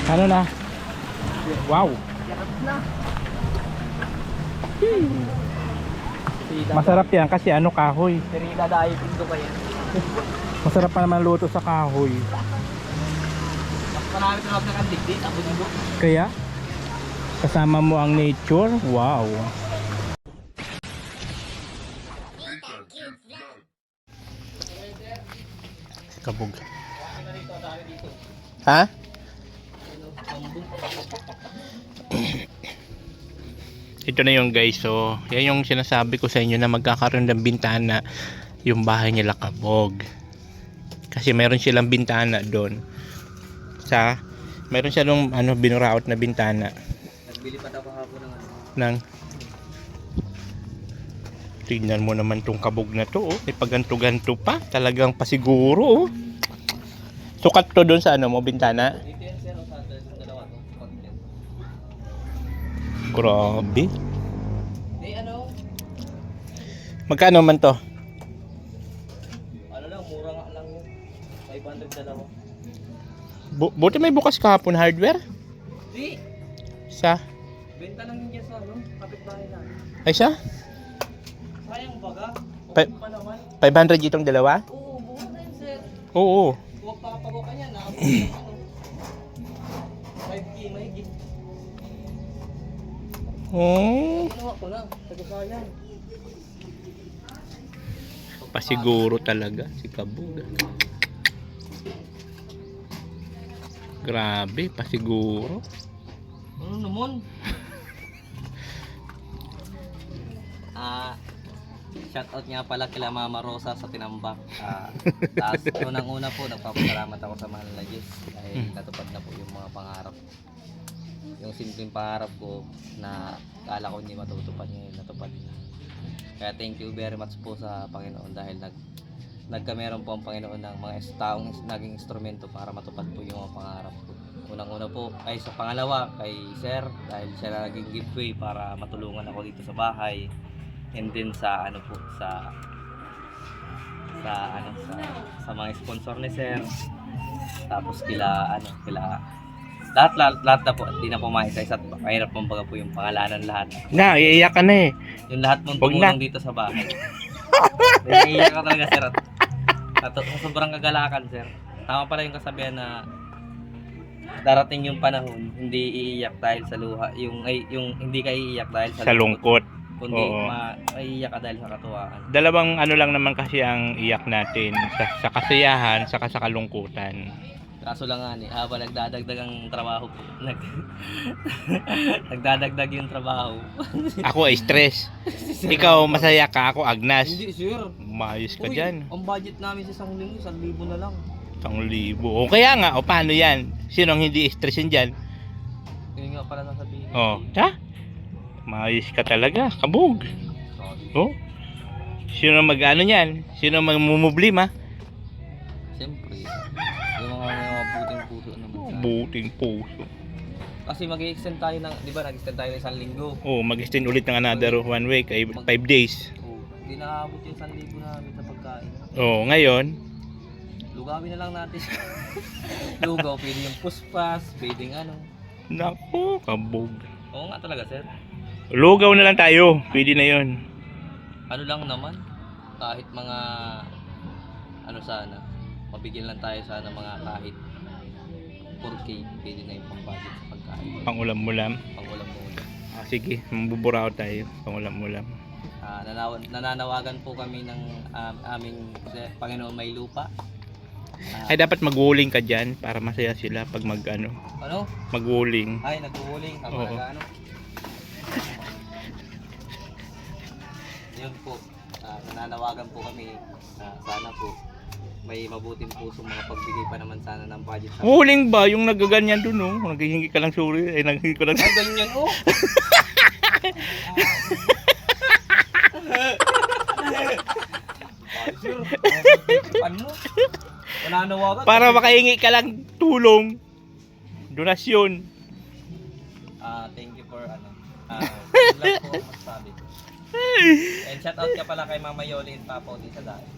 Ano na? Wow. Masarap yan kasi ano, kahoy. Serida dahil pinto pa yan. Masarap pa naman luto sa kahoy. Mas marami sa loob ng antikdi, abo-abo. Kaya kasama mo ang nature. Wow. Kabog. Ha? Ito na yung guys, so yan yung sinasabi ko sa inyo na magkakaroon ng bintana yung bahay nila Kabog. Kasi meron silang bintana doon. Meron silang ano, binuraot na bintana. Nagbili pa daw kahapon ng ano. Nang tignan mo naman tong Kabog na to, oh. May paganto-ganto pa, talagang pasiguro, oh. Sukat to doon sa ano mo, bintana. Dito yan sir, sa dalawa to. Grabe. Di ano? Magkano man to? Ano lang, mura nga lang yun. 500 dalawa. Buti may bukas kahapon hardware? Di! Sa? Benta lang yun dyan sa ano, kapitbahay namin. Ay siya? Sayang baga. Pa- Huwag pa naman. 500 itong dalawa? Oo, bukas na yun sir. Oo. Huwag papagawa ka niya, nakabot ng ano. 5K mahigit. Ginawa ko na, sagusayang. Pasiguro talaga si Kabog. Grabe, pasiguro. Ano naman? Shoutout nga pala kila Mama Rosa sa Tinambak. Tapos unang-una po, nagpapasalamat ako sa mahal na Diyos dahil natupad na po yung mga pangarap. Yung simpleng pangarap ko na kala ko hindi matutupad ngayon, natupad na. Kaya thank you very much po sa Panginoon dahil nagkameron po ang Panginoon ng mga taong naging instrumento para matupad po yung mga pangarap ko. Unang-una po ay sa pangalawa kay Sir dahil siya na naging giveaway para matulungan ako dito sa bahay. And then sa ano po sa mga sponsor ni Sir. Tapos kila lahat na po, hindi na po maisa-isa. Mahirap pong baga po yung pangalanan lahat. Na, iiyak ka na eh. Yung lahat mong Wag na. tumulong dito sa bahay. Naiiyak ka talaga, Sir. Sa sobrang kagalakan, Sir. Tama pala yung kasabihan na darating yung panahon, hindi iiyak dahil sa luha. Yung hindi ka iiyak dahil Sa lungkot. kundi Oo. maiiyak ka dahil sa katuwaan. Dalawang ano lang naman kasi ang iyak natin. Sa kasiyahan, saka sa kalungkutan. Kaso lang nga habang nagdadagdag ang trabaho po, nagdadagdag yung trabaho. Ako ay stress. Ikaw masaya ka, ako agnas. Hindi, Sir. Mayos ka Uy, dyan. ang budget namin sa isang linggo, 1,000 na lang. 1,000. O kaya nga, o paano yan? Sino ang hindi stressin dyan? Yun nga pala nasabihin. O, mayos ka talaga, Kabog. Sorry. O, sino mag-ano yan? Sino magmumublima? Siyempre, yung mga buting puso naman sa Buting puso. kasi mag-extend tayo ng, di ba nag-extend tayo ng 1 linggo. O, mag-extend ulit ng another 1 week, ay 5 days. Oh, hindi nakaabot yung 1,000 namin sa pagkain. O, ngayon, Lugawin na lang natin. Lugaw, pwede yung puspas, pwedeng ano. naku, Kabog. Oo nga talaga, Sir. Lugaw na lang tayo, pwede na yon. Ano lang naman, kahit mga ano sana, mabigyan lang tayo sana mga kahit 4K, pwede na yung pang-budget sa pagkain. Pangulam-ulam. Pang-ulam muna. Sige, mabuburaw tayo, pangulam-ulam. Nananawagan po kami ng aming Panginoon may lupa. Ay, dapat mag-wuling ka dyan para masaya sila pag mag-ano, Ano? mag-wuling. Ay, nag-uuling. Ako Oo. nag-ano. Yun po. Nananawagan po kami. Sana po may mabuting puso mga pagbigay pa naman sana ng budget sa Wuling ba? Yung nagaganyan dun, oh. Naghihingi ka lang suri. Ay, naghihingi ko lang. Ay, ganyan oh. Ay, sir. Ano? Nananawagan. Para makahingi ka lang tulong. Donasyon. Thank you for ano. Yun lang po ang masasabi ko. And shout out ka pala kay Mama Yoli and Papa Odi sa dahil.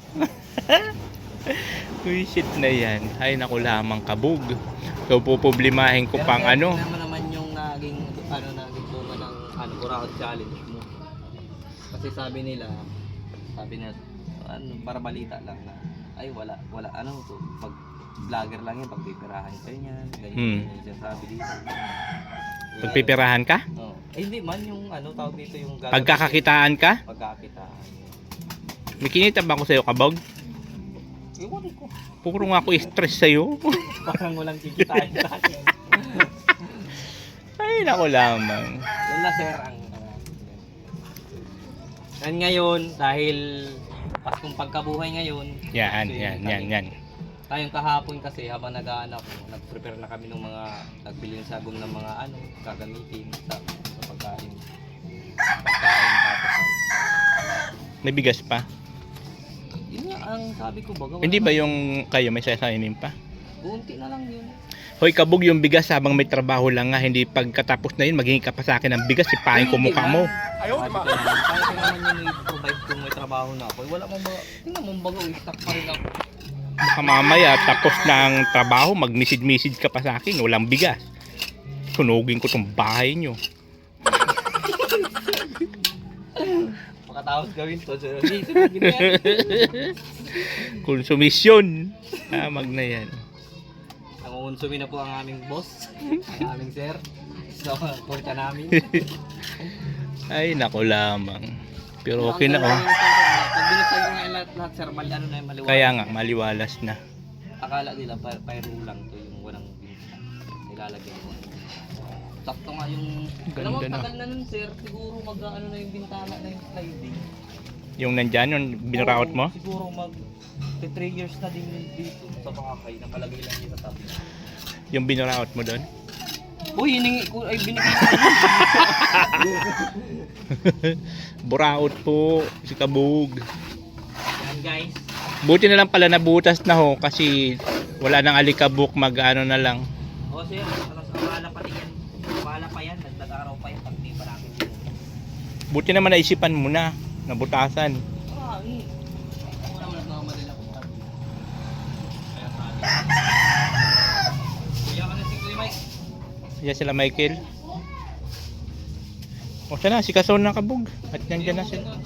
Uy, shit na yan. Ay, naku lamang kabog. So, puproblemahin ko pang ano. Pero naman yung naging bunga ng Buraot Challenge mo. Kasi sabi nila, para balita lang na, ay wala, to, pag vlogger lang yan, pagpipirahan kayo niyan, ganyan yung sabi dito. Pagpipirahan ka? Oh. Hindi man yung tawag dito yung Pagkakakitaan ka? Pagkakitaan. May kinita ba ako sa'yo, kabog? Iwan ko. Puro nga ako stress sa'yo. Parang walang kikitain sa akin. Ay, naku lamang. Yun na sir ang and ngayon dahil Paskong Pagkabuhay ngayon. Yan. Tayong kahapon kasi habang nag-aanak ko, nag-prepare na kami ng mga nagbili ng sagong ng mga gagamitin sa pagkain. Tapos May bigas pa? yun nga ang sabi ko baga. Hindi ba yung kayo may sasainin pa? Unti na lang yun. Hoy, kabog yung bigas habang may trabaho lang nga. Hindi pagkatapos na yun, maghingi ka pa sa akin ng bigas. Sipahin ko mukha mo. Ayaw naman. Kaya ko naman yun i-provide kung may trabaho na ako. Wala mong baga. Tingnan mong baga, stuck pa rin ako. Baka mamaya, tapos na ang trabaho, mag-message ka pa sa akin. Walang bigas. Sunugin ko tong bahay nyo. Makatapos gawin to. Hindi, sunugin na yan. Konsumisyon. Mag na yan. Nangungunsumi na po ang aming boss. Ang aming sir. So, porta namin. Ay, nako lamang. Pero okay na oh. Pag binuksan ko nga lahat sir, na yung maliwalas. Kaya nga, maliwalas na. Akala nila, pyro lang to yung walang binta. Nilalagyan ko. Sakto nga yung... Alam mo, Ganda na. tagal na nun sir. Siguro mag-ano na yung bintana na yung sliding. Yung nandyan, yung binaraot mo? Siguro 3 years na din dito sa Bakakay. Nakalagay lang yun sa tabi. Yung binaraot mo doon? Uy, hiningi ko, ay binigay ko. Buraot po, si kabog. Yan guys. Buti na lang pala nabutas na ho kasi wala nang alikabok, mag-ano na lang. O sir, wala pa yan. Wala pa yan, nagdadaraw pa yan pag di pa namin yun. Buti naman naisipan mo na, nabutasan. Ako naman nagmamadali ako. Kuya ka na si Kuya Mike. Yan sila Michael. O sana, si Kason na kabog. At nandyan na sila.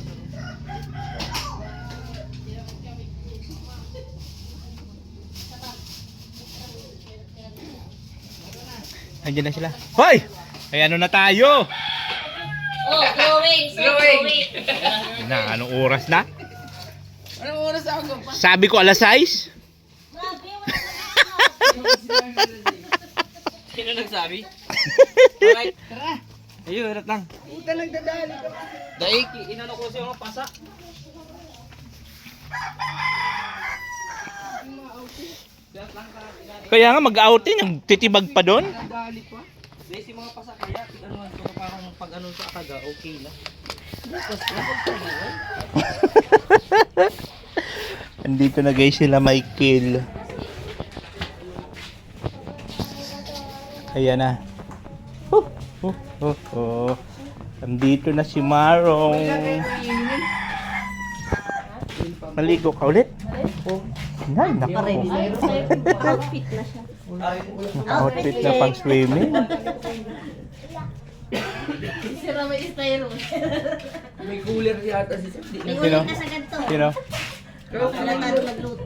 Nandyan na sila. Hoy! Ay ano na tayo? Oh, glowing! Na, anong oras na? Anong oras ako? Sabi ko alas 6? Grabe, wala Sino nagsabi? Alright, tara. Ayun, harap lang. Puta lang dadali ka. Daik, inano ko siya mga pasa. Kaya nga mag-outing, ang titibag pa doon. Dadali pa. Dahil si mga pasa kaya, ano ko parang pag ano sa akaga, okay na. Bukas na, Andito na guys sila Michael. Ayan na. Andito na si Marong. Maligo ka ulit? Ay, naku. outfit na siya. Outfit na pang swimming. Sira may styro. May cooler yata si Sandy. May Sino? ulit na sa ganito. Sino? Wala tayo magluto.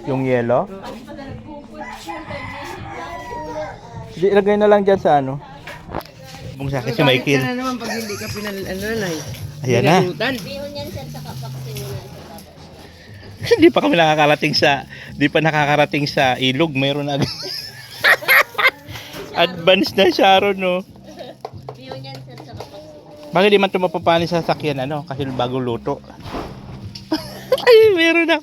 Yung yellow? Di, ilagay na lang dyan sa ano. Bung sa akin si Michael. Sana naman pag hindi ka Ayan na. Bihon yan sir sa kapaksin mo na sa baba. Hindi pa kami nakakarating sa ilog. Mayroon na advance na Sharon, no. Bihon yan sir sa kapaksin. Bakit di man ito mapapani sa sakyan, ano? Kasi bago luto. Ay, meron na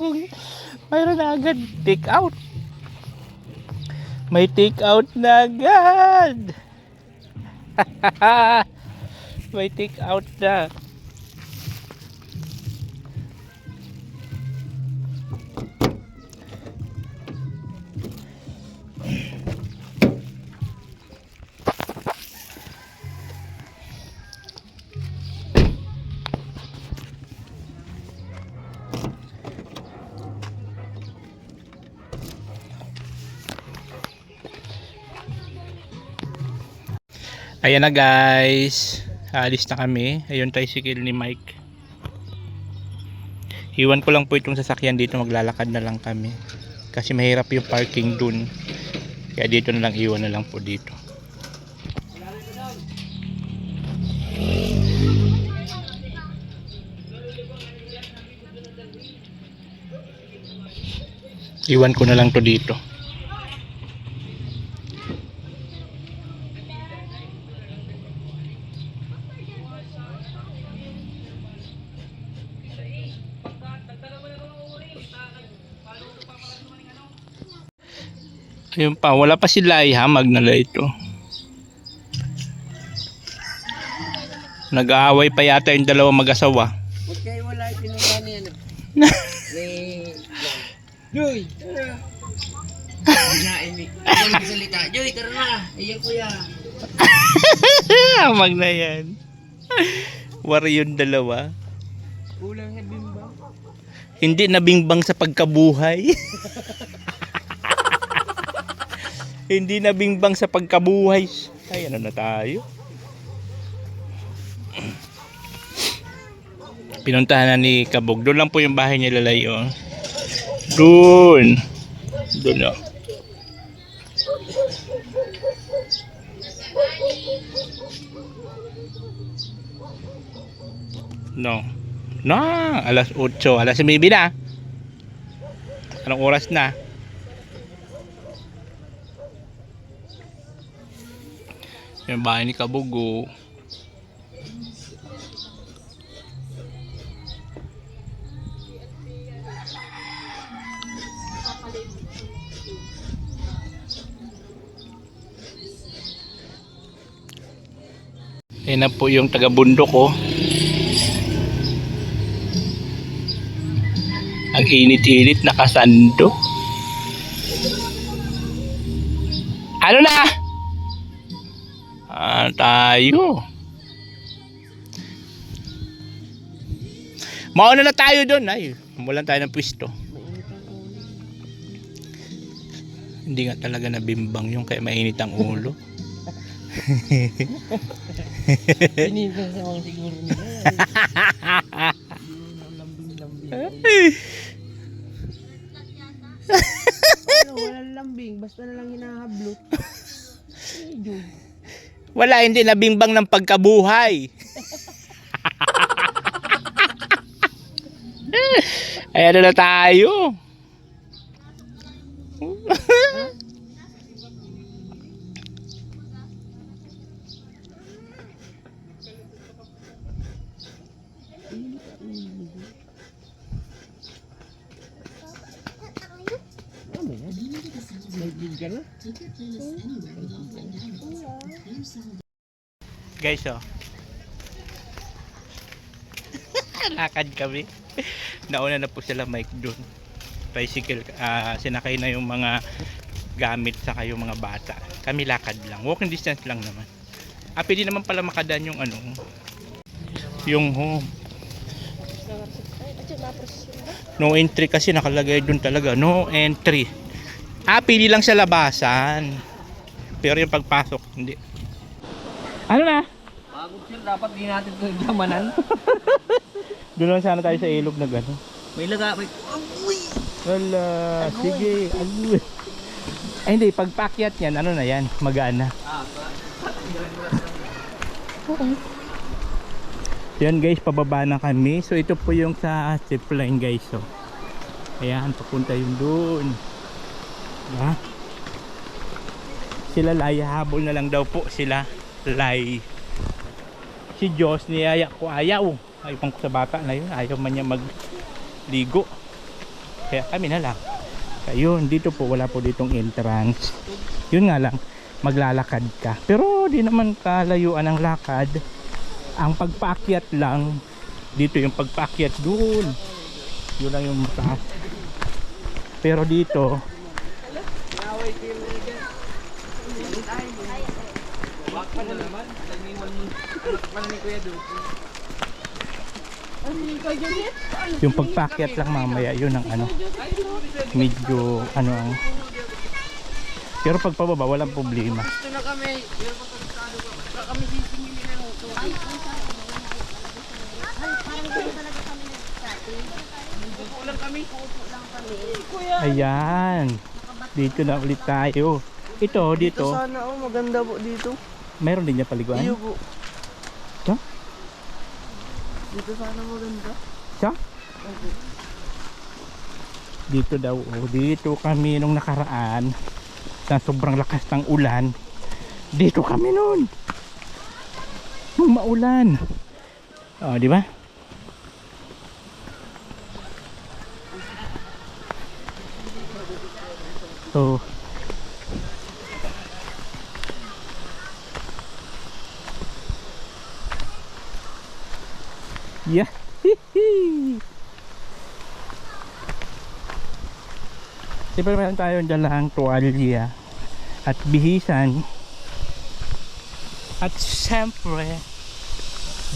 agad. Take out. May take out na agad. May take out na. Ayan na guys. Alis na kami. Ayun tricycle ni Mike. Iwan ko lang po itong sasakyan dito. Maglalakad na lang kami. Kasi mahirap yung parking dun. Kaya dito na lang, iwan na lang po dito. Iwan ko na lang to dito. Ayun pa, wala pa sila ihamag na ito. Nag-aaway pa yata yung dalawang mag-asawa. Huwag kayo wala pinagani yan. Joy! Binain mi. Ano yung salita? Joy, tara na! Ayan kuya! Hamag na yan. Wari yung dalawa. Kulang na bimbang. Hindi nabingbang sa pagkabuhay. Hindi nabingbang sa pagkabuhay. Ay, ano na tayo? Pinuntahan na ni Kabog. Doon lang po yung bahay niya, Lalay, oh. Doon. Doon, oh. No. No, alas 8, alas 9 na. Anong oras na? Yung bahay ni Kabugo. Ayan na po yung taga-bundok, oh. Ang init-init, nakasando. Ano na? Tayo. Mauna na tayo doon. Ay, walang tayo ng pwesto. Hindi nga talaga nabimbang yung kaya mainit ang ulo. Pinibang sa mga siguro nila. Lambing-lambing. Ano, walang lambing. Basta na lang hinahablot. Ay, Joy. Wala, hindi nabimbang ng pagkabuhay. Ay, ano na tayo? Ano yan? May gig ka na? Guys, oh. Lakad kami. Nauna na po sila Mike doon. Tricycle, sinakay na yung mga gamit saka yung mga bata. Kami lakad lang. Walking distance lang naman. Pwede naman pala makadaan yung ano. Yung home. No entry kasi nakalagay doon talaga. No entry. Pili lang sa labasan. Pero yung pagpasok, hindi. Ano na? Pagod sir, dapat di natin ito yamanan. Doon lang sana tayo sa ilog na gano'n. May laga, may... Wala, sige. Agoy. Ay hindi, pagpakyat yan, ano na yan, magana. Yan guys, pababa na kami. So ito po yung sa zipline guys. So, ayan, papunta yung doon. Ha? Sila Lay, habol na lang daw po sila Lay. Si Diyos niyaya ko ayaw. Ayaw ko sa bata na yun. Ayaw man niya magligo. Kaya kami na lang. Ayun, dito po wala po ditong entrance. Yun nga lang, maglalakad ka. Pero di naman kalayuan ang lakad. Ang pagpaakyat lang, dito yung pagpaakyat doon. Yun lang yung mataas. Pero dito, yung pagpaakyat lang mamaya, yun ang ano, medyo ano ang Pero pag pababa, walang problema. Gusto na kami. Pero pagkakado ko. Baka kami sisingili ng tubig. Parang gano'n talaga kami nag-study. Upo lang kami. Uupo lang kami. Ayan. Dito na ulit tayo. Ito, dito. Sana maganda po dito. Meron din niya paliguan. Iyo po. Siya? Dito sana maganda. Siya? Dito daw. Oh, dito kami nung nakaraan. Sa sobrang lakas ng ulan. Dito kami nun. Nung maulan. Oh, di ba? So, yeah. Siyempre meron tayong dalang tuwalya at bihisan at siyempre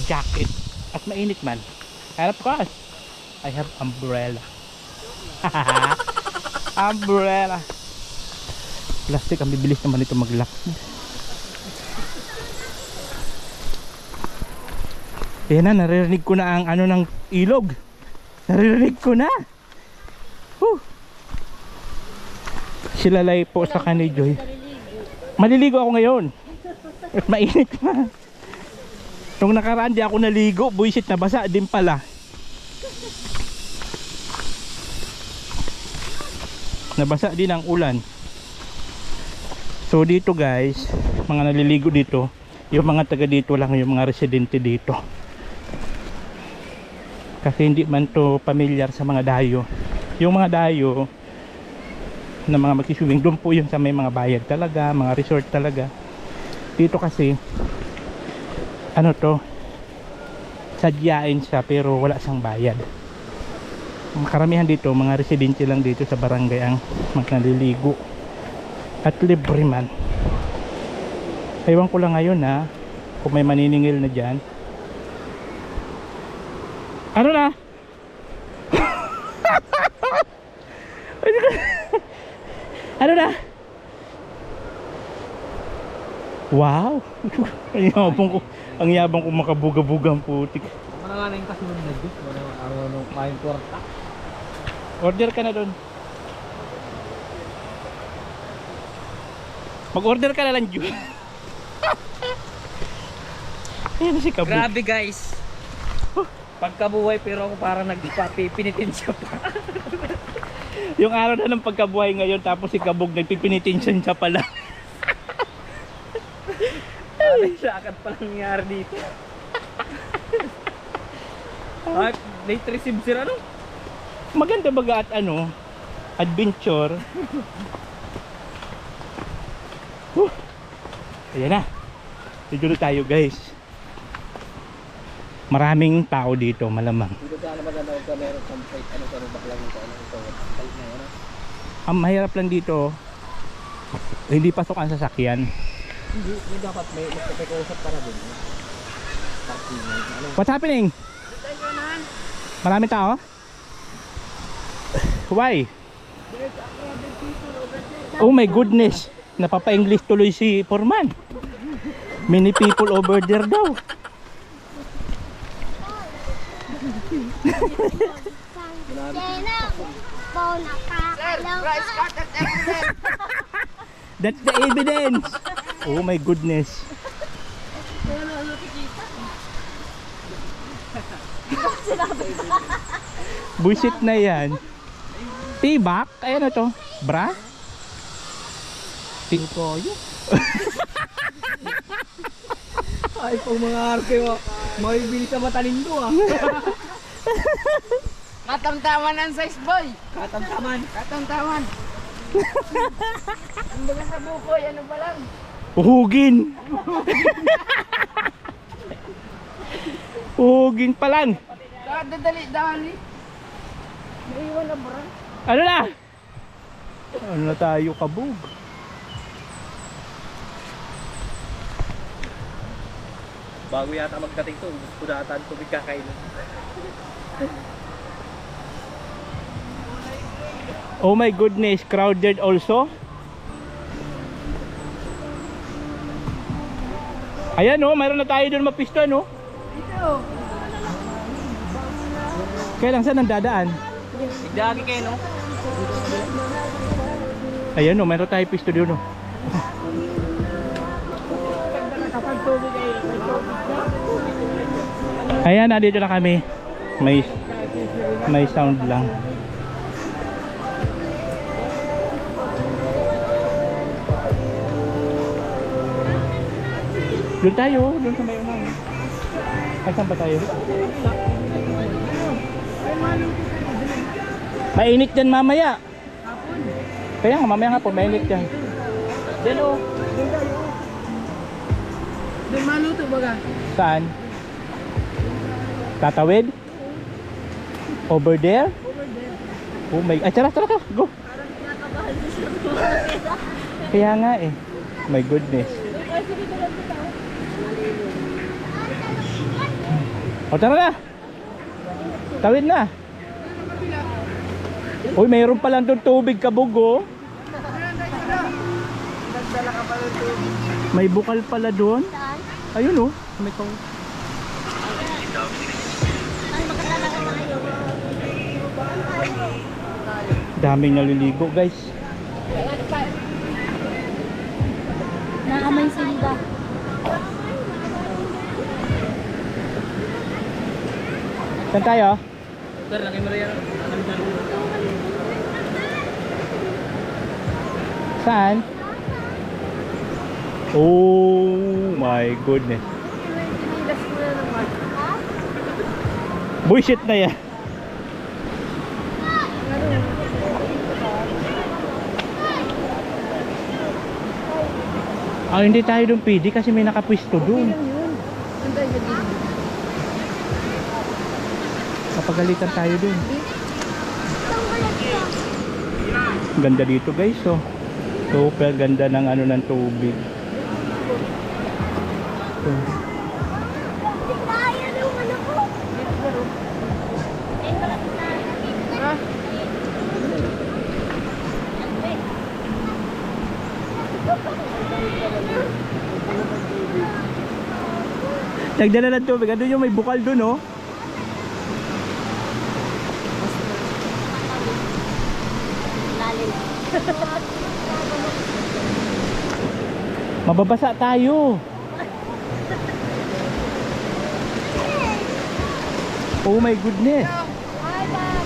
jacket at mainit man. And of course, I have umbrella. Umbrella. Plastic, ang bibilis naman ito mag-lock. Yan na, naririnig ko na ang ano ng ilog. Naririnig ko na. Whew. Silalay po sa kani Joy. Maliligo ako ngayon. At mainit na. Nung nakaraan di ako naligo, buisit na basa din pala. Nabasa din ang ulan. So dito guys, mga naliligo dito, yung mga taga dito lang, yung mga residente dito. Kasi hindi man to pamilyar sa mga dayo. Yung mga dayo na mga magsiswimming, doon po yung sa may mga bayad talaga, mga resort talaga. Dito kasi ano to, sadyain siya pero wala siyang bayad. Karamihan dito mga residente lang dito sa barangay ang magnaliligo at libre man. Ewan ko lang ngayon ha, kung may maniningil na dyan. Ano na? Ano na? Wow. Ang yabang ko makabuga-bugang putik. Wala nga na yung kasunod na dito. Wala nga araw nung kain kwarta. Order ka na doon. Mag-order ka na lang, Ju. Ayan si Kabuk. Grabe guys. Pagkabuhay pero ako parang nagpapipinitin siya pa. Yung araw na ng pagkabuhay ngayon, tapos si Kabuk nagpipinitinsan siya pala. Ay, sakit pa nangyari dito. Ay, late receive sila no? Maganda baga at ano, adventure. Ayan na. Dito na tayo guys. Maraming tao dito, malamang. Dito sana maganda kung meron some flight, ano sa rubak lang ito, ano ito, flight na yun. Ang mahirap lang dito, hindi pasok ang sasakyan. Hindi dapat may magkakausap para din. Parking. What's happening? Maraming tao? Why? Oh my goodness. Napapa-English tuloy si Foreman. Many people over there daw. That's the evidence. Oh my goodness. Buisit na yan. Tibak? Ayan na to. Bra? Tukoyo. Ay, pag mga arte mo, mabibili sa matalindo ah. Katamtaman ang size boy. Katamtaman. Katamtaman. Ang baga sa bukoy, ano ba lang? Uhugin. Uhugin pa lang. Dali. Naiwan na bro. Ano na? Ano na tayo, Kabug? Bago yata magdating to, gusto na ata tubig kakainin. Oh my goodness, crowded also. Ayan oh, mayroon na tayo doon mapisto no. Kailan saan ang dadaan? Igdagi kayo, no? Ayan oh, mayroon tayo pisto doon oh. Ayan, nandito na kami. May sound lang. Doon tayo, doon sa may unang. Ay, saan ba tayo? Mainit dyan mamaya. Kaya nga, mamaya nga po, mainit dyan. Diyan o. Doon tayo. Doon maluto baga. Saan? Tatawid? Over there? Over there. Oh my, ay tara, go! Parang kinakabahan ko siya. Kaya nga eh. My goodness. Kasi dito lang kita. O tara na! Tawid na! Uy, mayroon pa lang doon tubig kabog oh. Nagdala ka pa ng tubig. May bukal pala doon. Saan? Ayun oh. May kong... Ay, magkatala ka tayo. Daming naliligo guys. Nakamay sinda. Saan tayo? Sir, laki mo rin yan. Saan? Oh my goodness. Tinilas ko na naman. Ha? Bullshit na yan. Ah, hindi tayo doon pwede kasi may nakapwisto doon. Kapagalitan tayo doon. Ganda dito guys oh. Super ganda ng ano ng tubig. Oh. Kaya yung ano ko. Ha? Nagdala ng tubig. Ano yung may bukal doon oh. Lalim. Mababasa tayo. Oh my goodness. Ay, baba.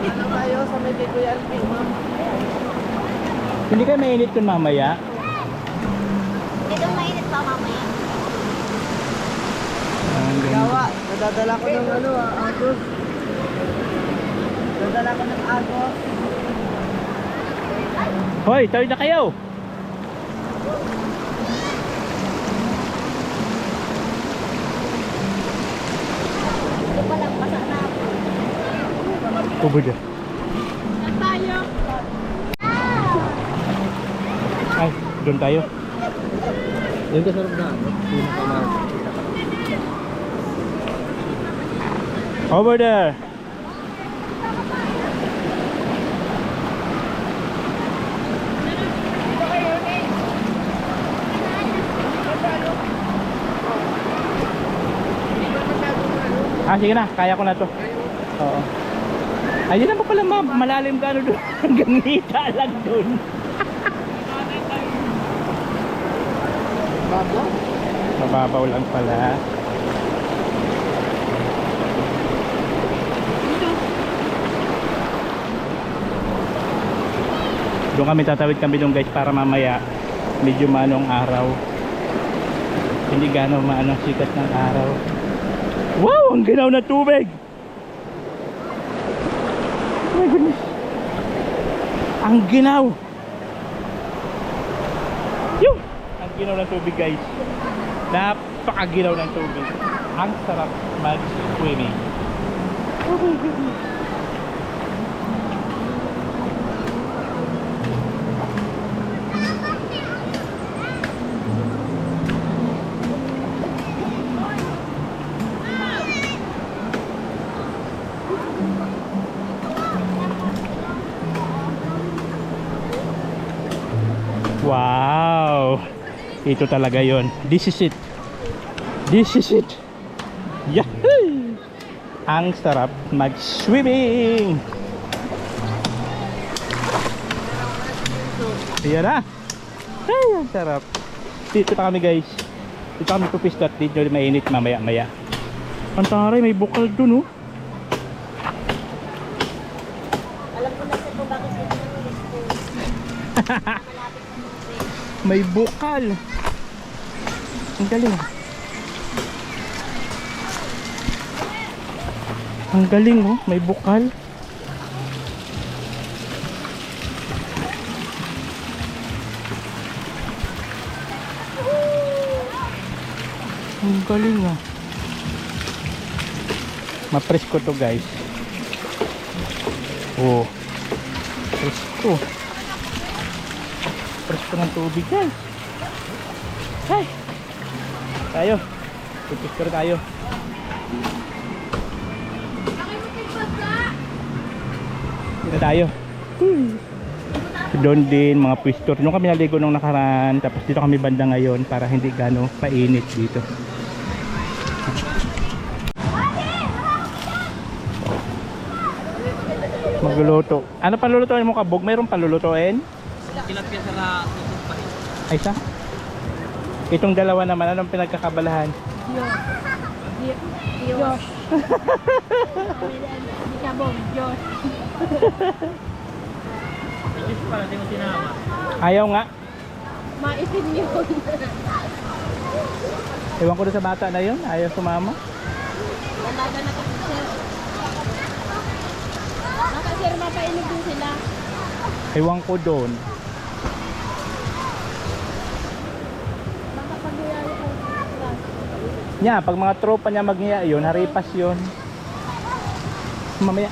Ano tayo sa may kay Kuya Alvin, ma'am? Hindi kayo mainit kun mamaya. Ito mainit pa mamaya. Ang ganda. Gawa, nadadala ko ng ano agos. Nadadala ko ng agos. Hoy, tawid na kayo. Ito pa lang, basa na ako. Ubod ah. Saan tayo? Ay, doon tayo. Yung kasarap na, no? Pinakamarap. Over there. Ah, sige na, kaya ko na to. Oo. Ayun na pa pala malalim ka ano doon. Hanggang hita lang doon. Babo? Mababaw lang pala. Doon kami tatawid kami doon guys para mamaya medyo manong araw. Hindi gano'ng maanong sikat ng araw. Wow! Ang ginaw na tubig! Oh my goodness! Ang ginaw! Yung! Ang ginaw ng tubig guys. Napakaginaw ng tubig. Ang sarap mag-swimming. Oh my goodness! Wow! Ito talaga yon. This is it. This is it. Yahoo! Ang sarap mag-swimming. Ayan na. Ay, ang sarap. Dito na kami guys. Dito kami pupistot. Dito mainit mamaya-maya. Ang taray, may bukal dun oh. Alam ko na sir kung bakit dito yung gusto. May bukal. Ang galing. Ang galing oh, may bukal. Ang galing ah. Ma-presko to guys. Oh. Presko. Presko ng tubig guys. Ay. Tayo. Pipiskor tayo. Dito tayo. Doon din mga pwesto. Doon kami naligo nung nakaraan. Tapos dito kami banda ngayon para hindi gano painit dito. Magluluto. Ano palulutuin mo kabog? Mayroon palulutuin? Tilapia sa tusok pa rin. Ay sa? Itong dalawa naman, anong pinagkakabalahan? Diyos. Di kabog, Diyos. Ayaw nga. Maitim yun. Ewan ko doon sa bata na yun. Ayaw sumama. Nalaga na kasi sir. Baka sir, mapainog din sila. Ewan ko doon. Baka pag-uyari ko sila. Nya, pag mga tropa niya magniya yun, haripas yun. Mamaya.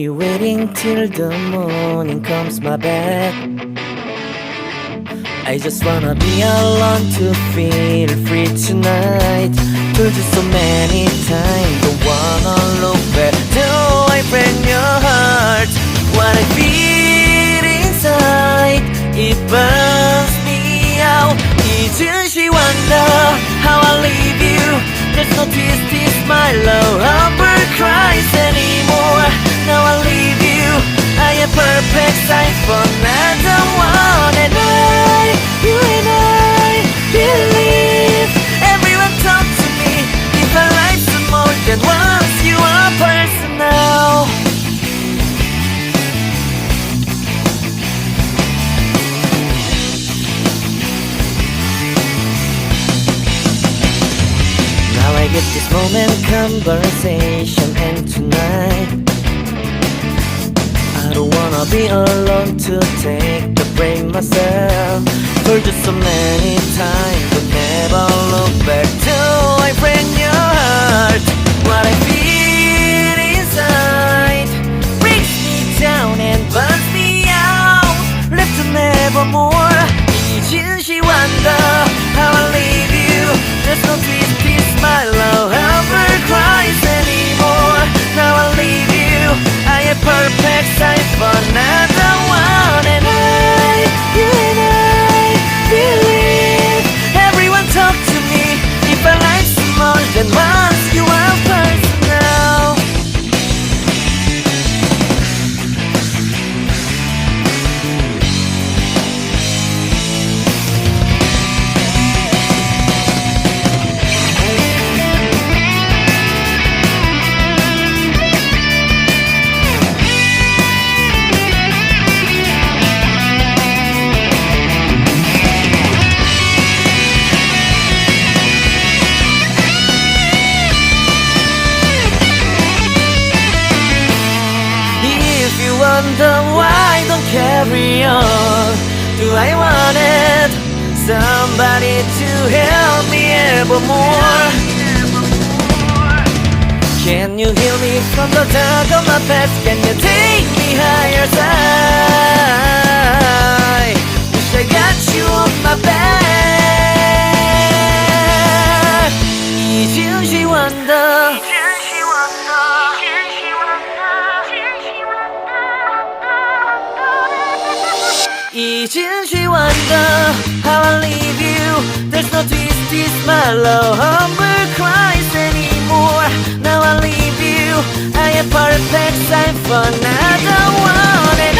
you waiting till the morning comes my bed? I just wanna be alone to feel free tonight. Told you so many times, don't wanna look back. Do I break your heart? What I feel inside, it burns me out. 이젠시 wonder how I leave you. There's no tears, tears, my love, never cries anymore. Now I leave you, I am perfect size for another one. And you and I believe everyone talk to me. If our lives are more than once, you are personal. Now I get this moment, conversation, and tonight I don't wanna be alone to take the blame myself. Told you so many times, but never look back. Do I break your heart? What I feel inside breaks me down and burns me out. Left to nevermore. 이젠시 wonder how I leave you. There's no peace, peace, my love, never cries anymore. Now I leave you, I am perfect size for another one. And you and I believe everyone talk to me. If our life's more than once, you are personal. Wonder why I don't carry on. Do I want it? Somebody to help me evermore. Can you heal me from the dark of my past? Can you take me higher side? Wish I got you on my back. 이젠시 wonder. 이젠시 wonder how I leave you. There's no twist, twist, my love, never cries anymore. Now I leave you, I am perfect sign for another one. And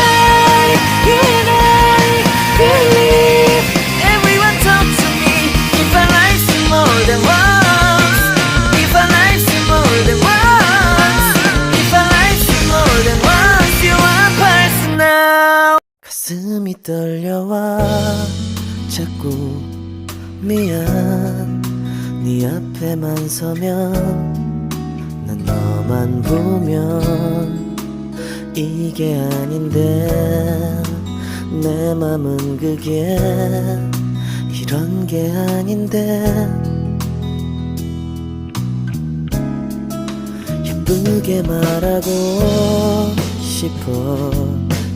you and I believe everyone talk to me. If our life's more than once, if our life's more than once, if our life's more than once, you are personal. 가슴이 떨려와 자꾸 미안. 네 앞에만 서면 난 너만 보면 이게 아닌데 내 맘은 그게 이런 게 아닌데 예쁘게 말하고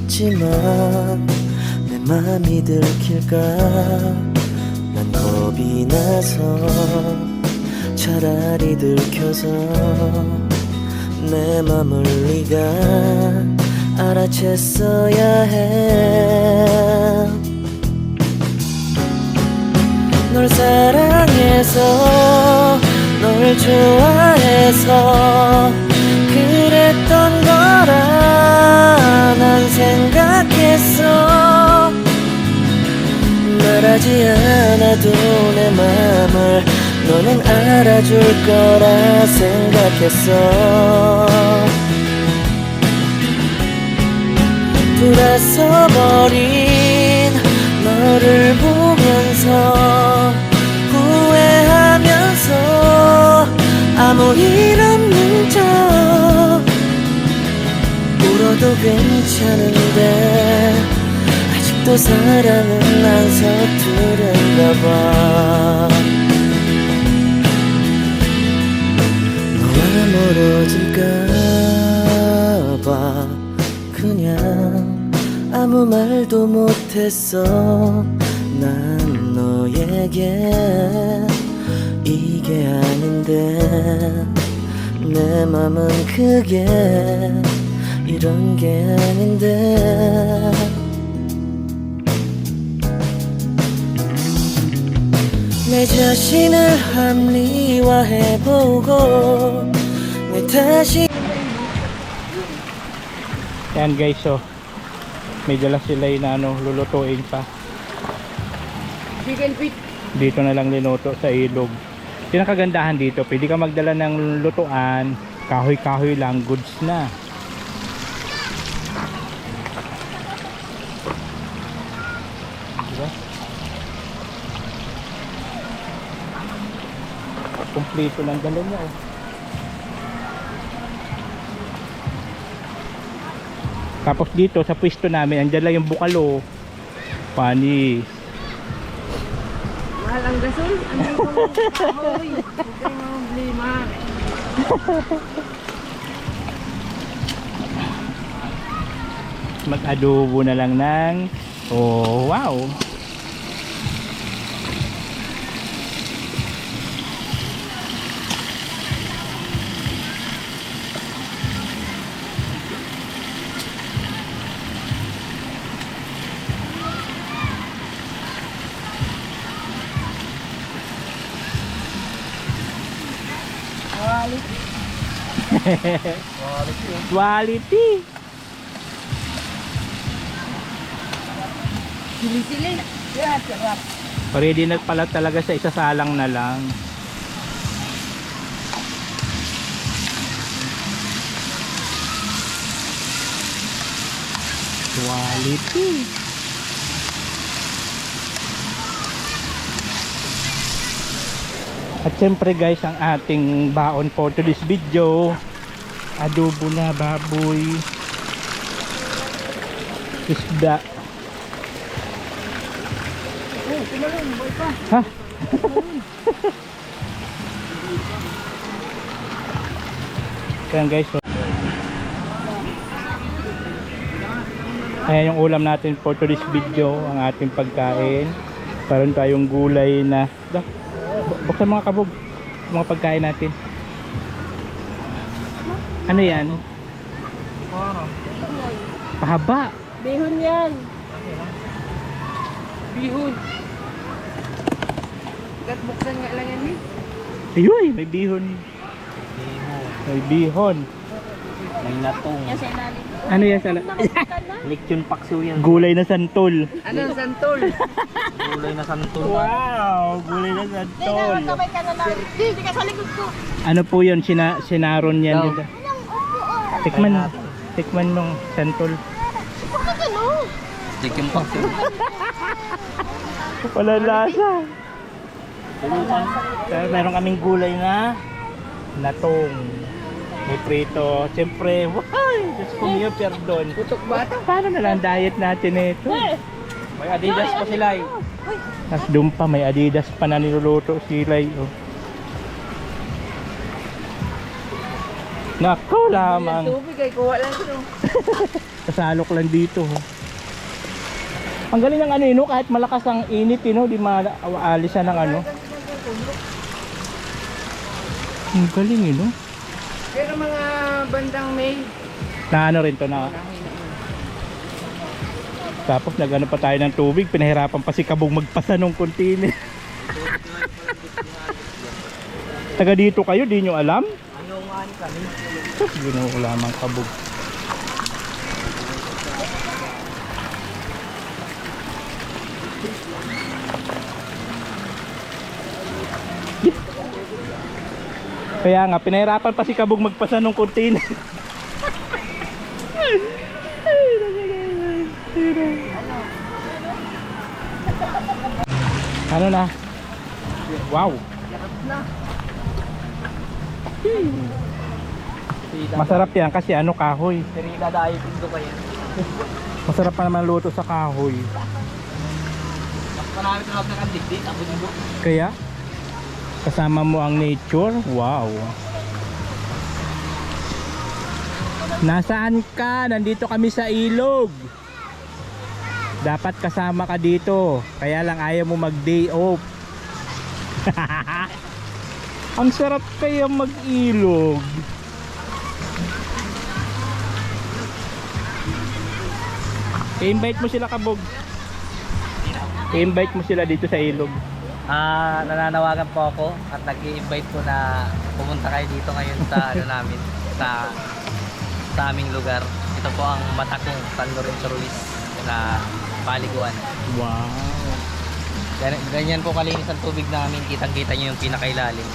싶었지만 내 맘이 들킬까 난 겁이 나서 차라리 들켜서 내 맘을 네가 알아챘어야 해. 널 사랑해서 널 좋아해서 그랬던 거라 난 생각했어. 말하지 않아도 내 맘을 너는 알아줄 거라 생각했어. 돌아서버린 너를 보면서 후회하면서 아무 일 없는 척 울어도 괜찮은데 아직도 사랑은 안 서투른가 봐. 너와 멀어질까 봐 아무 말도 못했어 난 너에게 이게 아닌데 내 맘은 그게 이런 게 아닌데 내 자신을 합리화해보고 내 다시 Yan guys, so may dala sila yung ano, lulutuin pa. Chicken feet. Dito na lang linuto sa ilog. Yung kagandahan dito, pwede ka magdala ng lutuan, kahoy-kahoy lang, goods na. Diba? Kompleto lang dala niya oh. Tapos dito sa pwesto namin, andyan lang yung bukalo, panis. Mahal ang gasol. Ano yung kahoy? Huwag kayong problema. Mag-adobo na lang ng oh wow. Quality. Sili-sili. Yan, sarap. Ready na pala talaga sa isasalang na lang. Quality. At syempre guys, ang ating baon for today's video, adobo na baboy, isda. Ha? Ayan guys, so ayan yung ulam natin for today's video, ang ating pagkain. Paron tayong gulay na buksan mga kabog, mga pagkain natin. Ano yan? Pahaba. Bihon yan. Bihon. Buksan nga lang yan eh. Ayuy, may bihon. May bihon. May natong. Yan sa ilalim. Ano yan sa Lechon paksiw yan. gulay na santol. Ano, santol? Gulay na santol. Wow, gulay na santol. Sabay ka na lang. Hindi ka sa likod ko. Ano po yun? Sinaron yan. Daw. Dito. Tikman nung santol. Bakit ano? Lechon paksiw. Wala lasa. Pero meron kaming gulay na natong. May prito. Siyempre, why? Just kumiyo, perdon. Putok bata. Paano na lang diet natin ito? May Adidas pa sila eh. Tapos doon pa, may Adidas pa na niluluto sila. Oh. Nako lamang. Tubig ay kuha lang sino. Kasalok lang dito. Oh. Ang galing ng ano yun, no? Kahit malakas ang init, no? Di maalisan ng ano. Ang galing yun, no? Pero mga bandang May. Na ano rin to na. Tapos nagano pa tayo ng tubig, pinahirapan pa si Kabog magpasa ng container. Taga dito kayo, di nyo alam? Ano nga kami? Ginawa ko lamang Kabog. Kaya nga, pinahirapan pa si Kabog magpasa ng container. Ano na? Wow! Masarap yan kasi ano, kahoy. Serida dahil pindo pa yan. Masarap pa naman luto sa kahoy. Mas marami na lang nakandikdik. Abo-abo. Kaya kasama mo ang nature. Wow. Nasaan ka? Nandito kami sa ilog. Dapat kasama ka dito. Kaya lang ayaw mo mag-day off. Ang sarap kaya mag-ilog. I-invite mo sila, Kabog. I-invite mo sila dito sa ilog. Nananawagan po ako at nag-i-invite po na pumunta kayo dito ngayon sa ano namin, sa aming lugar. Ito po ang Matakong San Lorenzo Ruiz na paliguan. Wow. Ganyan po kalinis ang tubig namin, kitang-kita nyo yung pinakailalim.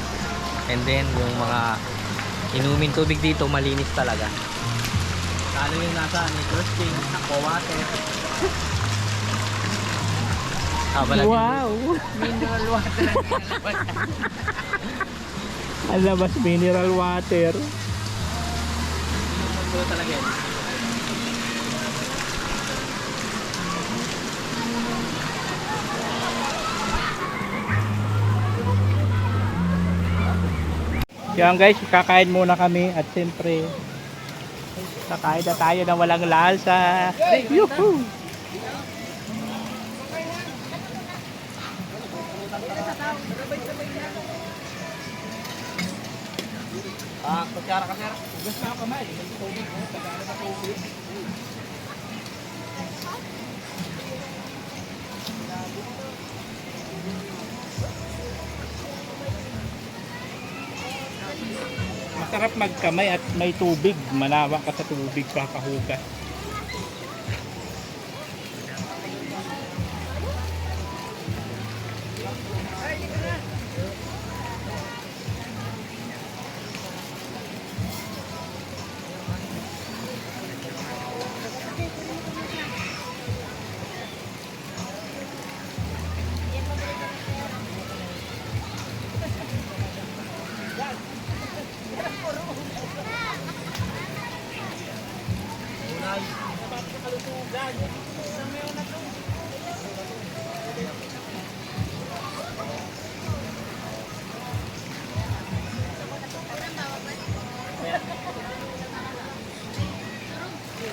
And then yung mga inumin tubig dito malinis talaga. Lalo yung nasa Nature Spring, Aqua Water. Wow. Mineral water. Alabas mineral water. Ito talaga yan. Yan guys, kakain muna kami at siyempre kakain na tayo na walang lasa. Yuhu! Kutsara ka sir. Ugas na ako kamay. Tubig mo, tagaan na tubig. Masarap magkamay at may tubig. Manawa ka sa tubig, kakahugas.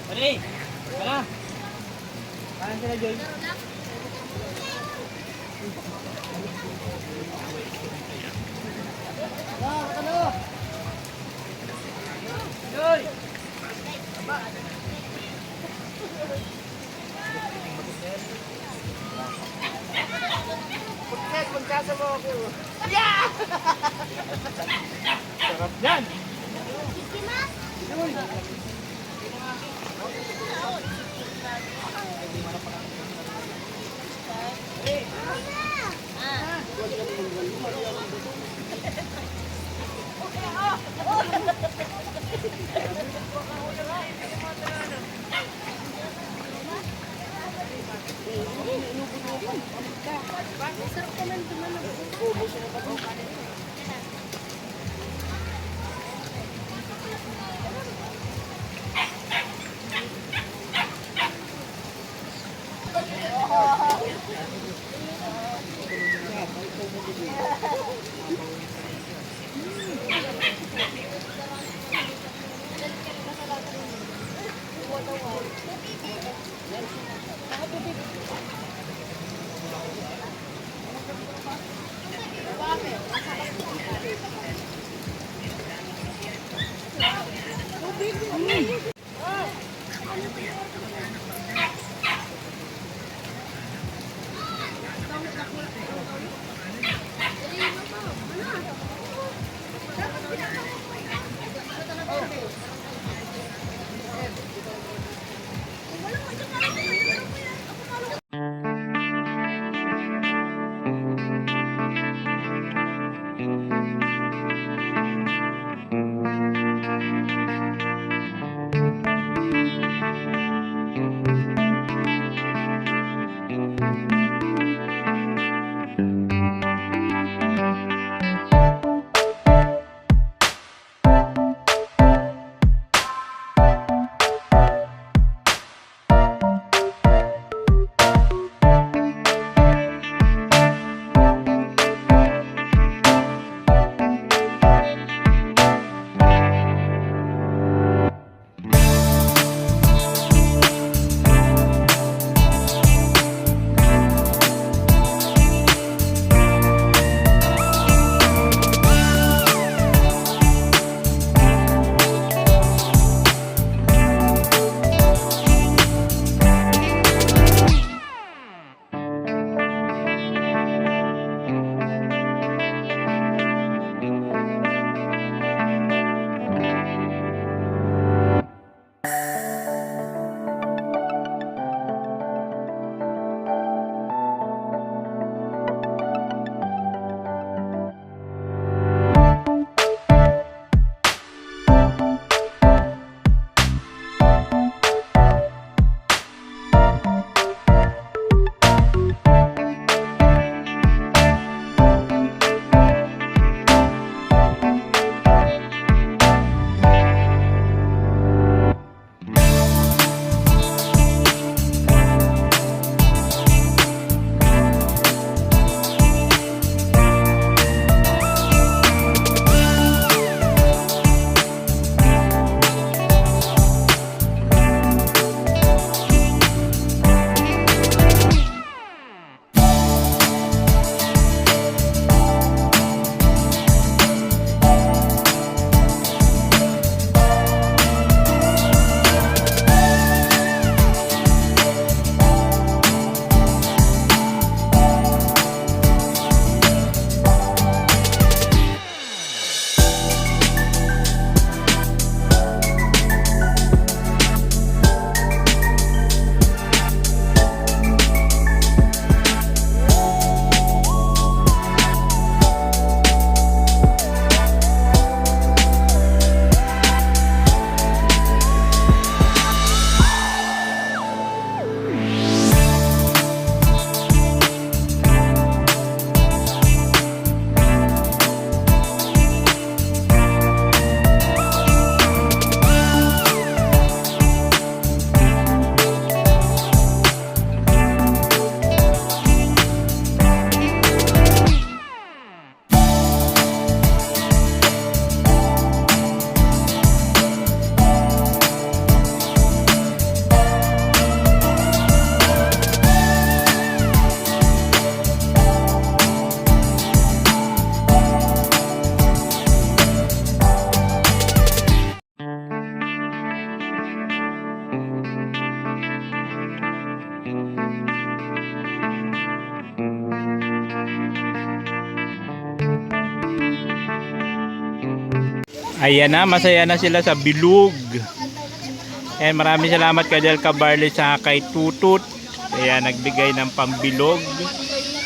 Pare! Tara! Kanan sila, Joy. Joy! Pagkasa mo ako. Yeah! Sarap yan! Joy! Bakit? Ayan na, masaya na sila sa bilog. And maraming salamat kay Del Cabarle sa kay Tutut. Kaya nagbigay ng pambilog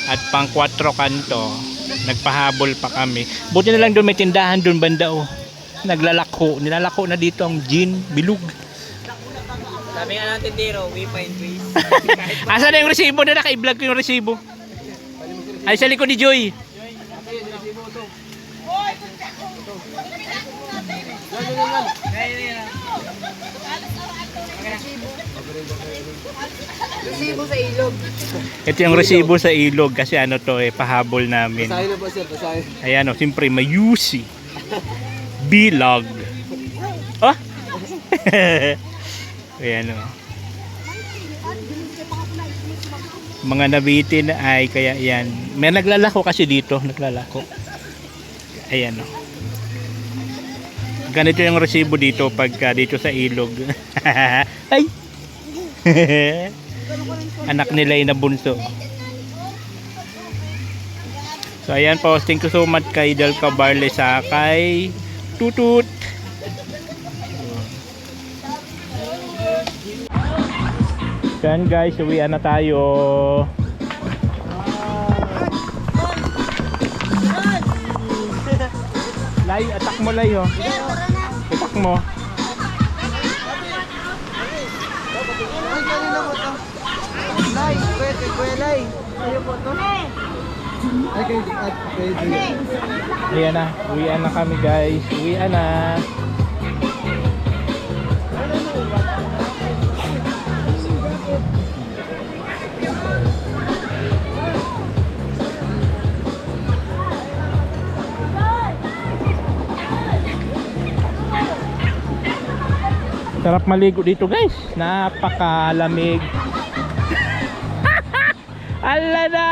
at pang 4 kanto. Nagpahabol pa kami. Buti na lang doon may tindahan doon banda oh. Naglalako. Nilalako na dito ang gin, bilog. Sabi nga natin dito, we find ways. Asan na yung resibo na naka-vlog ko yung resibo? Ay sa likod ni Joy. Resibo sa ilog. Ito yung resibo sa ilog kasi ano to pahabol namin. Basahin na po sir, basahin. Ayan o, siyempre may UC. Bilog. Oh! Ayan o. Mga nabitin ay kaya yan. May naglalako kasi dito, naglalako. Ayan o. Ganito yung resibo dito pagka dito sa ilog. Ay! Anak nila yung nabunso. So ayan po, thank you so much kay Del Cabarle sa kay Tutut. Yan guys, uwian na tayo. Lay, atak mo Lay oh. Atak mo. Lay, pwede, Lay. Ayaw po to. Ay, kayo. Ayan na, uwian na kami guys. Uwian na. Sarap maligo dito guys. Napakalamig. Ala na!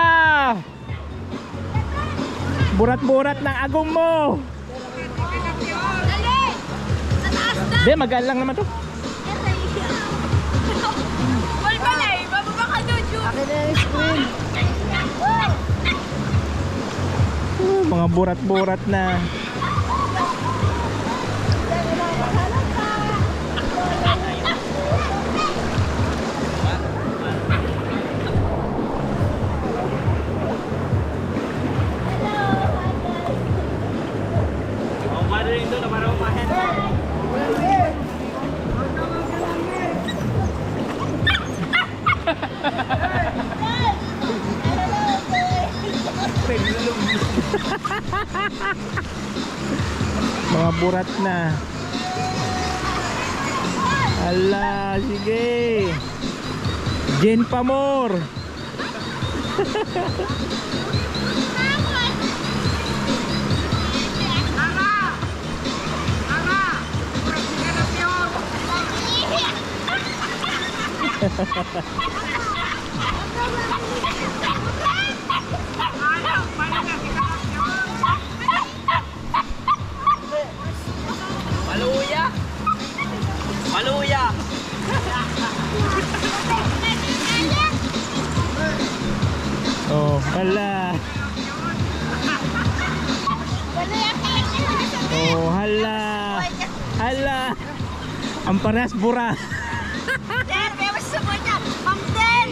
Burat-burat ng agong mo. Hindi, magaan lang naman to. Mga burat-burat na. Mga burat na. Ala, sige. Jen Pamor. Maluya! Maluya! Oh, hala. Oh, hala. Hala. Ang paras bura. Dad, may mas sa niya. Ma'am Den!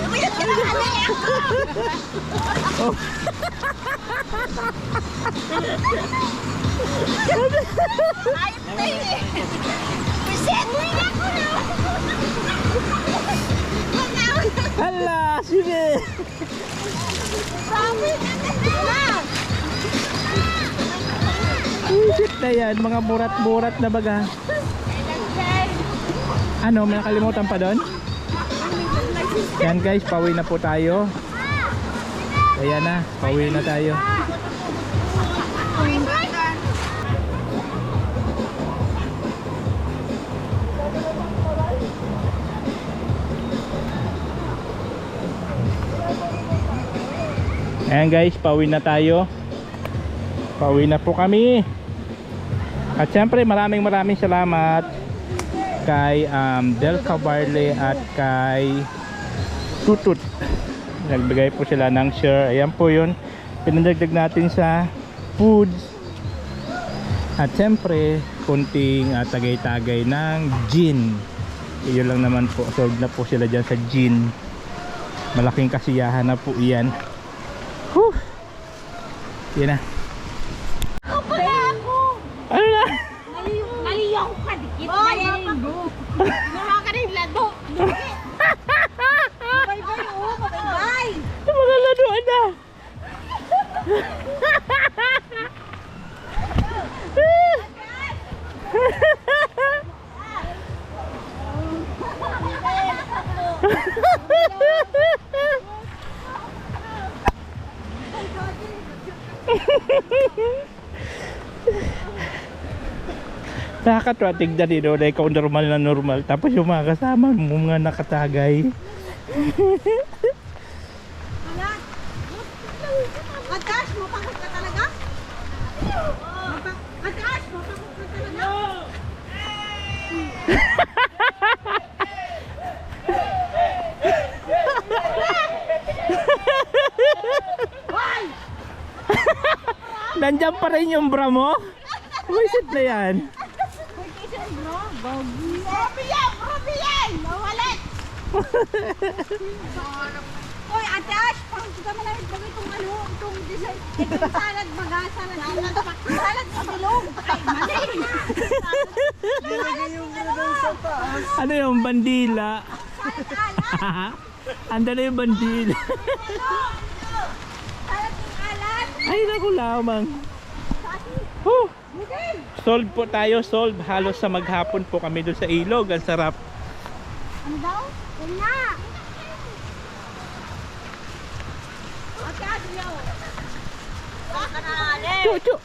Kuya, kinakali ako! Oh. Ayop na yun eh! Reset mo yun ako na! Hala, sige. Sabi na! Isip na yan, mga burat-burat na baga. Ano, may nakalimutan pa doon? Yan guys, pauwi na po tayo. Ayan na, pauwi na tayo. Ayan guys, pauwi na tayo. Pauwi na po kami. At syempre maraming salamat kay Del Cabarle at kay Tutut. Nagbigay po sila ng share. Ayan po yun, pinadagdag natin sa foods. At siyempre, kunting tagay-tagay ng gin. Iyon lang naman po. Solve na po sila dyan sa gin. Malaking kasiyahan na po iyan. Whew! Yan na. Ano na? Mali ako kadikit. Maligo. Gumawa ka rin lado. Bye-bye, oh. Bye-bye. Mga laduan na. Nakakatawa tignan din na ikaw normal na normal tapos yung mga kasama mo mga nakatagay. Atas, mapakot ka talaga? Atas, mapakot ka talaga? Nandiyan pa rin yung bra mo? Wisit na yan. Probiyan! Mawalit! Hoy, Atas! Parang kita mo lang itong itong dessert. Itong salad, salad sa bilog. Ay, mali! Ano yung bandila? Salad alat! Anda na yung bandila. Salad ng alat! Ay naku lamang. Huh. Solve po tayo, solve. Halos sa maghapon po kami doon sa ilog. Ang sarap. Ano daw? Yan na! Atas, yo! Baka na, Ale! Chuchu.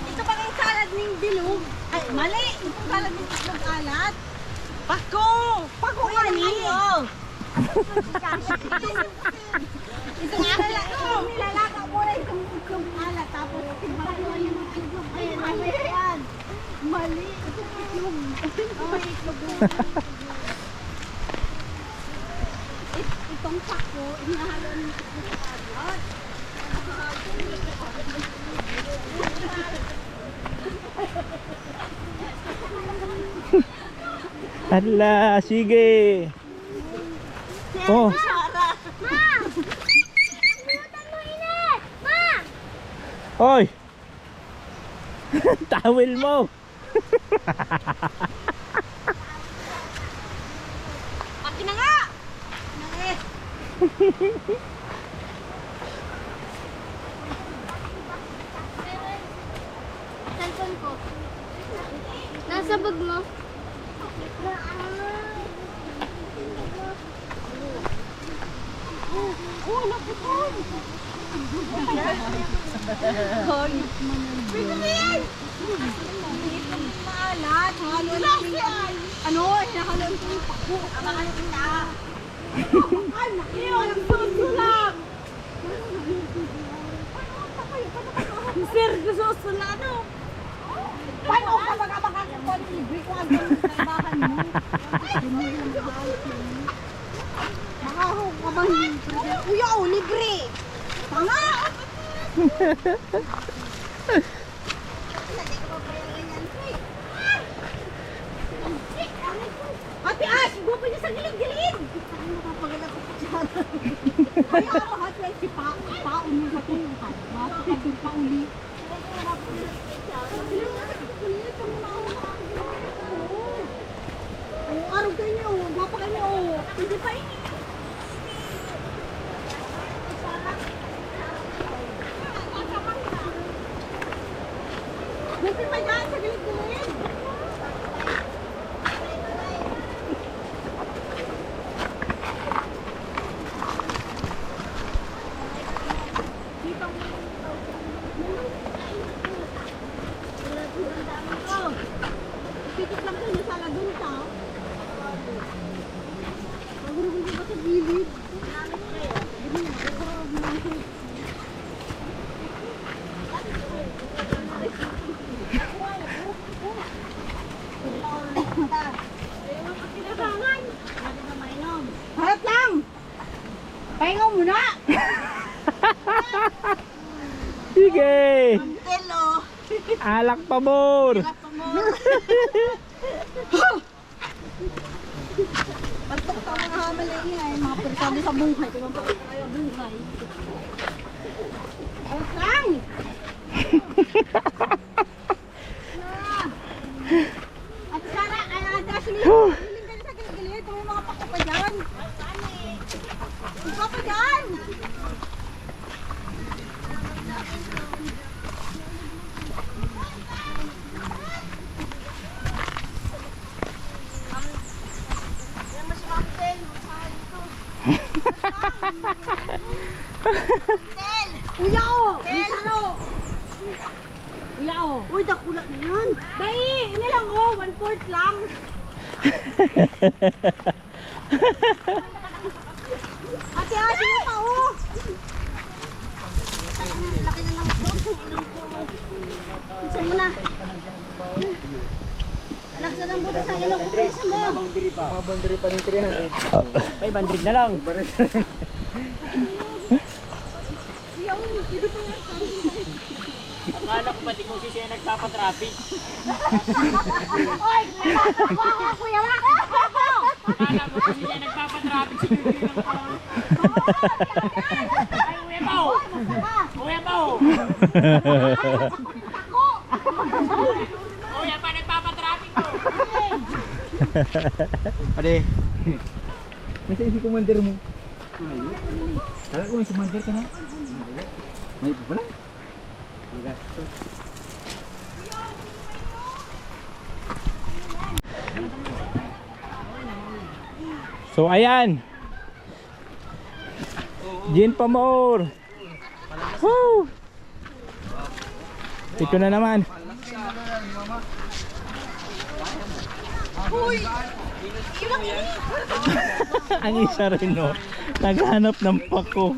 Ito pa yung salad ng bilog. Ay, mali! Itong salad ng bilog alat. Pako! Pako nga niyo! Itong alat ko! Nilalaka mo na itong itlog alat. Tapos tigmakuha yung itlog. Ay, mali yan! Mali! Itong itlog. Ay, itlog. Itong pako, inahalo ng itlog alat. Hala, sige. Oh. Ma! Butan mo init! Ma! Hoy. Tawel mo. Akin na nga! Nangis! Cellphone ko. Nasa bag mo. Oh, naputol! Hoy! Bigyan! Maalat! Halo lang yan! Ano? Hinahalo ko yung pako. Abangan kita! Ay, nakiyo! Ang susulang! Sir, susulang ano? Paano ka mag-abakan ng libre ko ang kaibahan mo? Makahog ka ba libre? Uya o, libre! Tanga! Ate Ash, gupo niyo sa gilid-gilid! Ano napapagalap ko dyan? Kaya ako hatay si Paon mo sa tulungan. Bakit pa uli? Araw kayo, guwapa kayo. Hindi pa ini. Gusto pa dyan sa gilid-gilid. Titik lang kayo sa ladun ka. Magurugin ko ba sa gilid? Sige! Telo. Alak pabor! Pagtok ka mga hamalay ay mga persado sa buhay. Kung mga tayo buhay. Ang sang! At sana, ay Ashley, hiling ka sa gilid-gilid. Kung may mga pako pa dyan. Ikaw pa dyan! Uyao! Ano? Uyao! Uy, dakulat na yan. Dai, ini lang oh, 1/4 lang. Ate, sino pa oh? Laki na lang po. Saan mo na? Laksa ng buto sa ilong ko. Saan mo? Mabandiri pa ng 300. 500 na lang. Akala ko pati kung siya nagpapatraffic. Oy! Kuya Mac! Akala ko kung siya nagpapatraffic. Ay, Kuya Pao! Kuya Pao! Kuya pa nagpapatraffic ko! Ade. Nasa si commander mo. Kala ko may commander ka na. May iba pala. So ayan. Gin Pamor. Woo! Ito na naman. Ang isa rin no. Naghanap ng pako.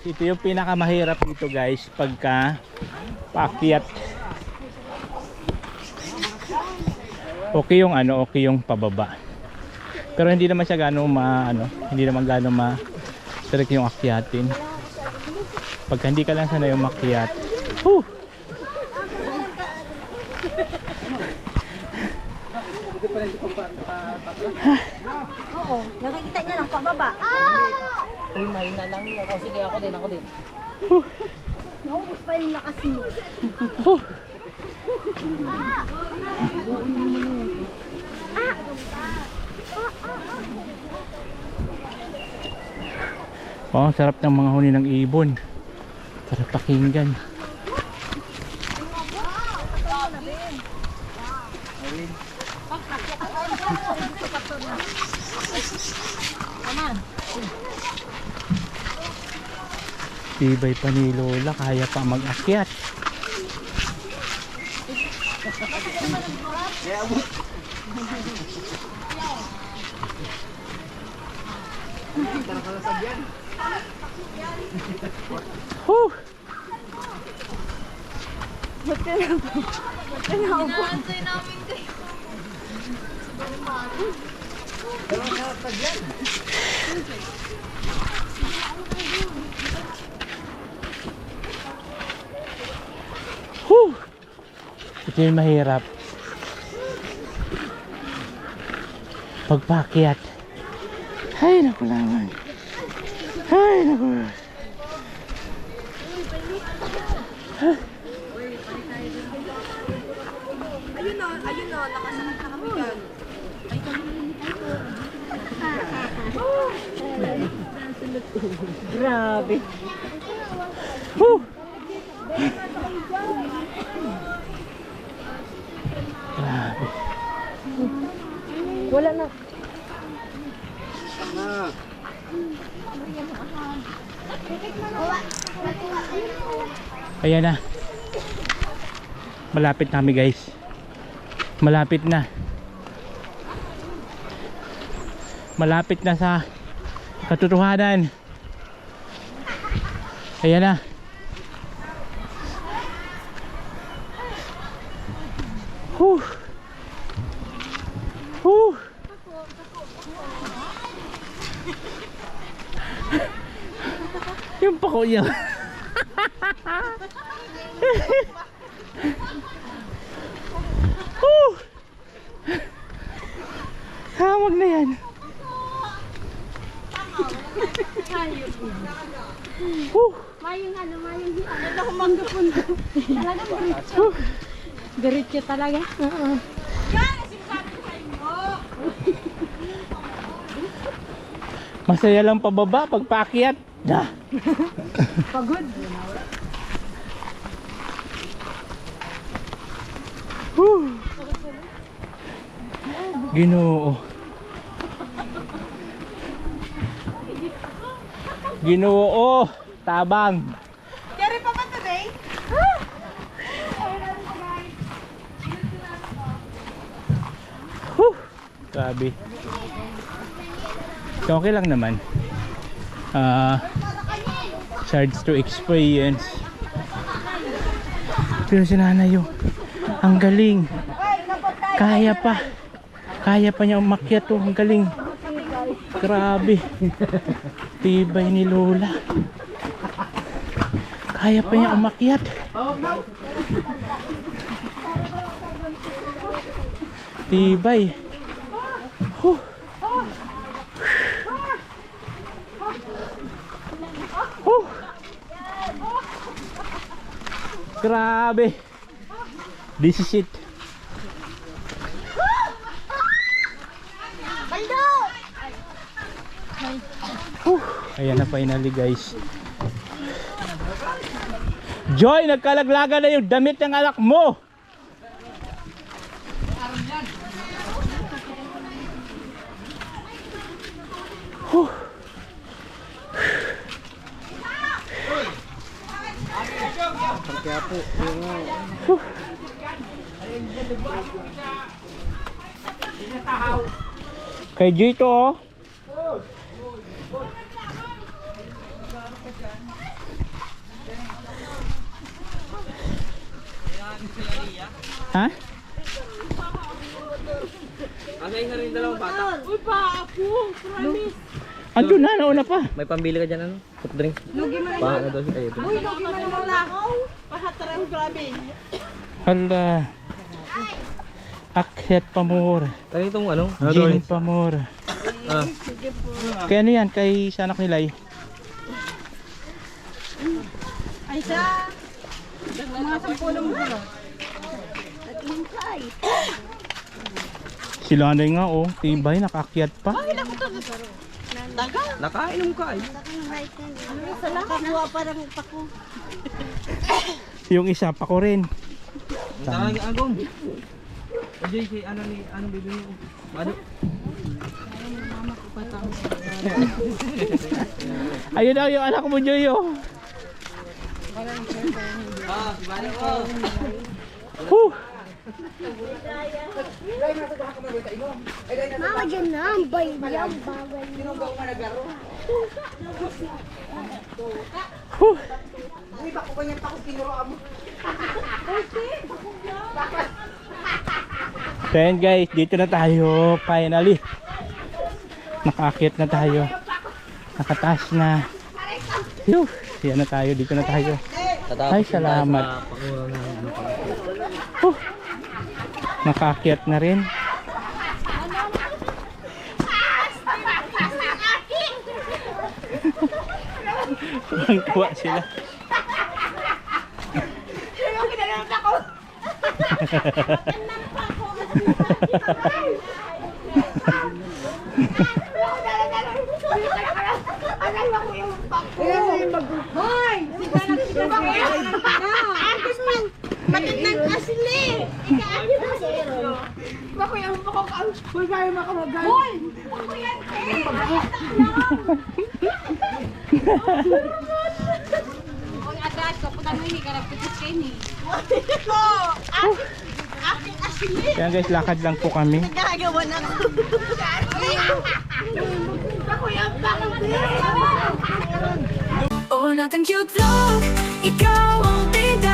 Ito yung pinakamahirap dito guys pagka paakyat. Okay yung ano, okay yung pababa. Pero hindi naman siya gano'ng hindi naman gano'ng strict yung akyatin. Pagka hindi ka lang sanay yung makyat. Oo, nakikita niya lang pababa. Uy, may na lang. Sige, ako din. Naubos pa yung lakas mo. Oh, sarap ng mga huni ng ibon. Sarap pakinggan. Tibay pa ni Lola, kaya pa mag-akyat. Whew! Inaantay namin kayo. Whew! Ito yung mahirap. Pagpakyat. Ay, naku naman. Ay, naku. Ayun na, nakasakit na kami dyan. Grabe. Whew! Grabe. Wala na. Ayan na. Malapit na kami guys. Malapit na. Malapit na sa katotohanan. Ayan na. Whew. Whew. Yung pako niya. Hamag na yan. Mayong ano, mayong ano, humanggapon ko. Talagang diretso. Diretso talaga? Oo. Masaya lang pababa pag paakyat. Da. Pagod. Ginoo. Ginoo, tabang. Kaya pa ba today? Grabe. So, okay lang naman. Charge to experience. Pero si nanay yung ang galing. Kaya pa. Kaya pa niya umakyat to. Ang galing. Grabe. Tibay ni Lola. Kaya pa niya umakyat. Tibay. Huh. Huh. Grabe. This is it. Ayan na finally guys. Joy, nagkalaglaga na yung damit ng anak mo. Huh. Huh. Kay Joy to oh. Ha? Asa yung rin dalawang bata? Uy pa ako, promise. Andun na, nauna pa. May pambili ka dyan ano? Soft drink? Lugi mo Pa, ano daw siya? Ay, Uy, lugi mo naman lakaw. Pahatarang grabe. Hala. Akyat pamor. Kaya itong ano? Gin pamor. Ah. Kaya ano yan? Kay sa anak nila eh. Ay sa mga sampulong bulo. Nag-inkay. Sila na nga oh. Tibay, nakakyat pa. Nakainom ka eh. Sa nakakuha parang pako. Yung isa pa ko rin. Tarang agong. Ajay si ano ni anong bibili mo? Ano? Ayun daw yung anak mo, Joy oh. Ah, si Bani ko. Huh. Mama dyan na, ang bayang bagay. Huh. So yan guys, dito na tayo finally. Nakaakyat na tayo. Nakataas na. Yuh, yan na tayo, dito na tayo. Ay, salamat. Nakaakyat na rin. Ang tuwa sila. Hoy! Matindang asli! Ika-akin na zero. Bako yung bako ka. Hoy, kaya makamagay. Hoy! Bako yan, eh! Hoy, atas ko. Putan mo hindi ka nagpitis kayo ni. Ko! Aking asli! Yan guys, lakad lang po kami. Gagawa na ko. Bako yung bako. Oo natin cute vlog, ikaw ang bida.